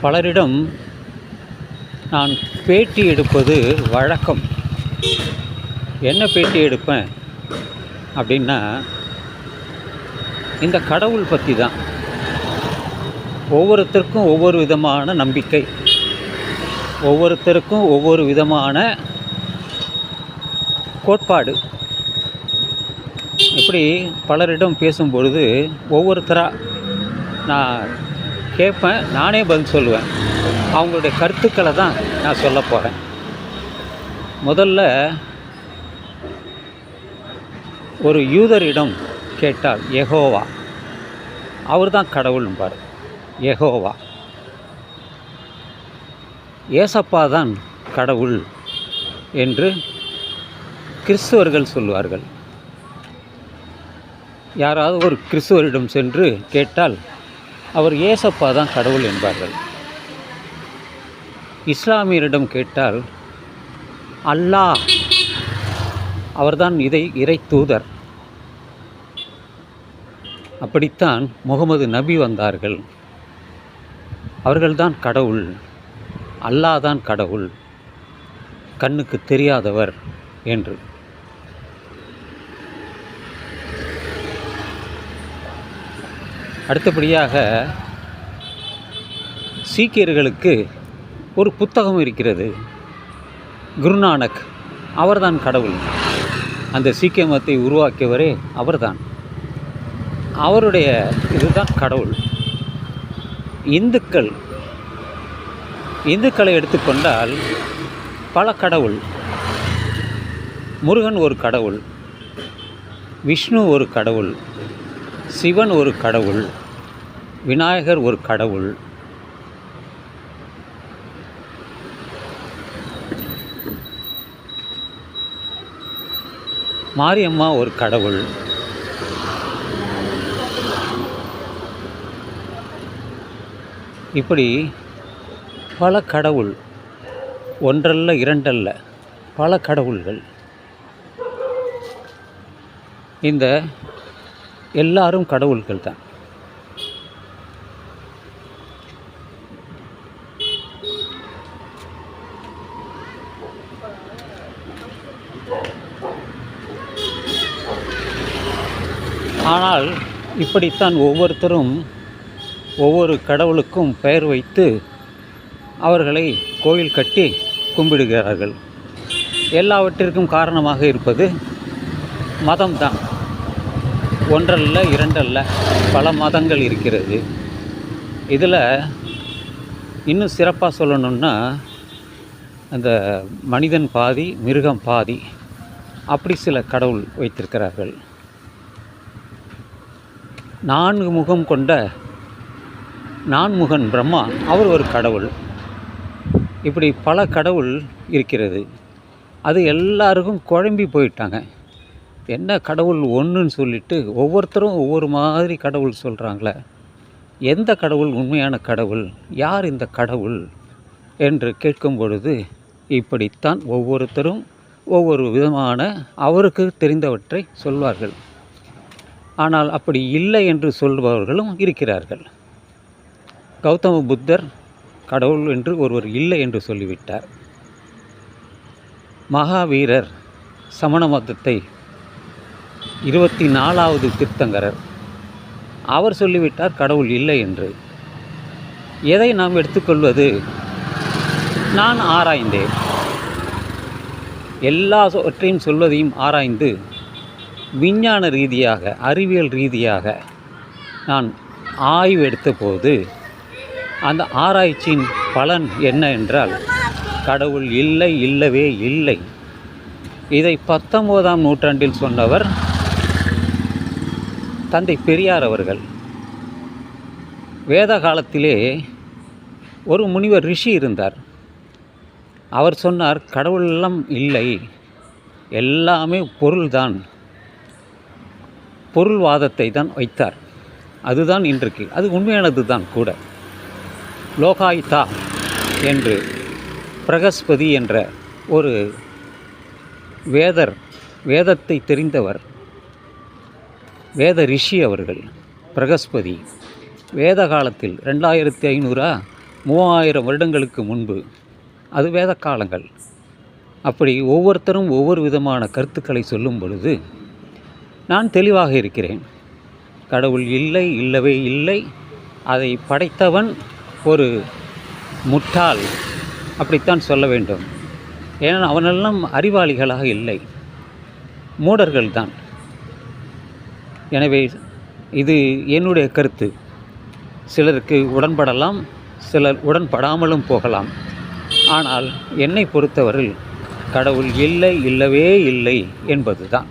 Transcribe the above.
பலரிடம் நான் பேட்டி எடுப்பது வழக்கம். என்ன பேட்டி எடுப்பேன் அப்படின்னா, இந்த கடவுள் பற்றி தான். ஒவ்வொருத்தருக்கும் ஒவ்வொரு விதமான நம்பிக்கை, ஒவ்வொருத்தருக்கும் ஒவ்வொரு விதமான கோட்பாடு. இப்படி பலரிடம் பேசும்பொழுது ஒவ்வொருத்தராக நான் கேட்பேன், நானே பதில் சொல்லுவேன். அவங்களுடைய கருத்துக்களை தான் நான் சொல்ல போகிறேன். முதல்ல ஒரு யூதரிடம் கேட்டால் யெகோவா, அவர் தான் கடவுள்பார். யெகோவா, ஏசப்பா தான் கடவுள் என்று கிறிஸ்துவர்கள் சொல்வார்கள். யாராவது ஒரு கிறிஸ்துவரிடம் சென்று கேட்டால் அவர் ஏசப்பா தான் கடவுள் என்பார்கள். இஸ்லாமியரிடம் கேட்டால் அல்லாஹ், அவர்தான் இறை தூதர். அப்படித்தான் முகமது நபி வந்தார்கள். அவர்கள்தான் கடவுள், அல்லாஹ் தான் கடவுள், கண்ணுக்கு தெரியாதவர் என்று. அடுத்தபடியாக சீக்கியர்களுக்கு ஒரு புத்தகம் இருக்கிறது, குருநானக், அவர்தான் கடவுள். அந்த சீக்கிய மதத்தை உருவாக்கியவரே அவர்தான், அவருடைய இதுதான் கடவுள். இந்துக்களை எடுத்துக்கொண்டால் பல கடவுள். முருகன் ஒரு கடவுள், விஷ்ணு ஒரு கடவுள், சிவன் ஒரு கடவுள், விநாயகர் ஒரு கடவுள், மாரியம்மா ஒரு கடவுள். இப்படி பல கடவுள், ஒன்றல்ல இரண்டல்ல, பல கடவுள்கள். இந்த எல்லாரும் கடவுள்கள் தான். ஆனால் இப்படித்தான் ஒவ்வொருத்தரும் ஒவ்வொரு கடவுளுக்கும் பெயர் வைத்து அவர்களை கோயில் கட்டி கும்பிடுகிறார்கள். எல்லாவற்றிற்கும் காரணமாக இருப்பது மதம்தான். ஒன்றல்ல இரண்டல்ல, பல மதங்கள் இருக்கிறது. இதில் இன்னும் சிறப்பாக சொல்லணுன்னா, அந்த மனிதன் பாதி மிருகம் பாதி, அப்படி சில கடவுள் வைத்திருக்கிறார்கள். 4 முகம் கொண்ட நான்முகன் பிரம்மா, அவர் ஒரு கடவுள். இப்படி பல கடவுள் இருக்கிறது. அது எல்லாருக்கும் குழம்பி போயிட்டாங்க. என்ன கடவுள் ஒன்றுன்னு சொல்லிட்டு ஒவ்வொருத்தரும் ஒவ்வொரு மாதிரி கடவுள் சொல்கிறாங்களே. எந்த கடவுள் உண்மையான கடவுள், யார் இந்த கடவுள் என்று கேட்கும் பொழுது இப்படித்தான் ஒவ்வொருத்தரும் ஒவ்வொரு விதமான அவருக்கு தெரிந்தவற்றை சொல்வார்கள். ஆனால் அப்படி இல்லை என்று சொல்பவர்களும் இருக்கிறார்கள். கௌதம புத்தர் கடவுள் என்று ஒருவர் இல்லை என்று சொல்லிவிட்டார். மகாவீரர் சமண மதத்தை 24வது தீர்த்தங்கரர், அவர் சொல்லிவிட்டார் கடவுள் இல்லை என்று. எதை நாம் எடுத்துக்கொள்வது? நான் ஆராய்ந்தேன். எல்லாவற்றையும் சொல்வதையும் ஆராய்ந்து விஞ்ஞான ரீதியாக, அறிவியல் ரீதியாக நான் ஆய்வு எடுத்தபோது அந்த ஆராய்ச்சியின் பலன் என்ன என்றால், கடவுள் இல்லை, இல்லவே இல்லை. இதை 19ஆம் நூற்றாண்டில் சொன்னவர் தந்தை பெரியார் அவர்கள். வேத காலத்திலே ஒரு முனிவர் ரிஷி இருந்தார். அவர் சொன்னார், கடவுளெல்லாம் இல்லை, எல்லாமே பொருள்தான். பொருள்வாதத்தை தான் வைத்தார். அதுதான் இன்றைக்கு, அது உண்மையானது தான் கூட. லோகாயுதா என்று பிரகஸ்பதி என்ற ஒரு வேதத்தை தெரிந்தவர், வேத ரிஷி அவர்கள். பிரகஸ்பதி வேத காலத்தில் 2500 3000 வருடங்களுக்கு முன்பு. அது வேத காலங்கள். அப்படி ஒவ்வொருத்தரும் ஒவ்வொரு விதமான கருத்துக்களை சொல்லும் பொழுது நான் தெளிவாக இருக்கிறேன். கடவுள் இல்லை, இல்லவே இல்லை. அதை படைத்தவன் ஒரு முட்டாள், அப்படித்தான் சொல்ல வேண்டும். ஏன்னா அவனெல்லாம் அறிவாளிகளாக இல்லை, மூடர்கள்தான். எனவே இது என்னுடைய கருத்து. சிலருக்கு உடன்படலாம், சிலர் உடன்படாமலும் போகலாம். ஆனால் என்னை பொறுத்தவரையில் கடவுள் இல்லை, இல்லவே இல்லை என்பது தான்.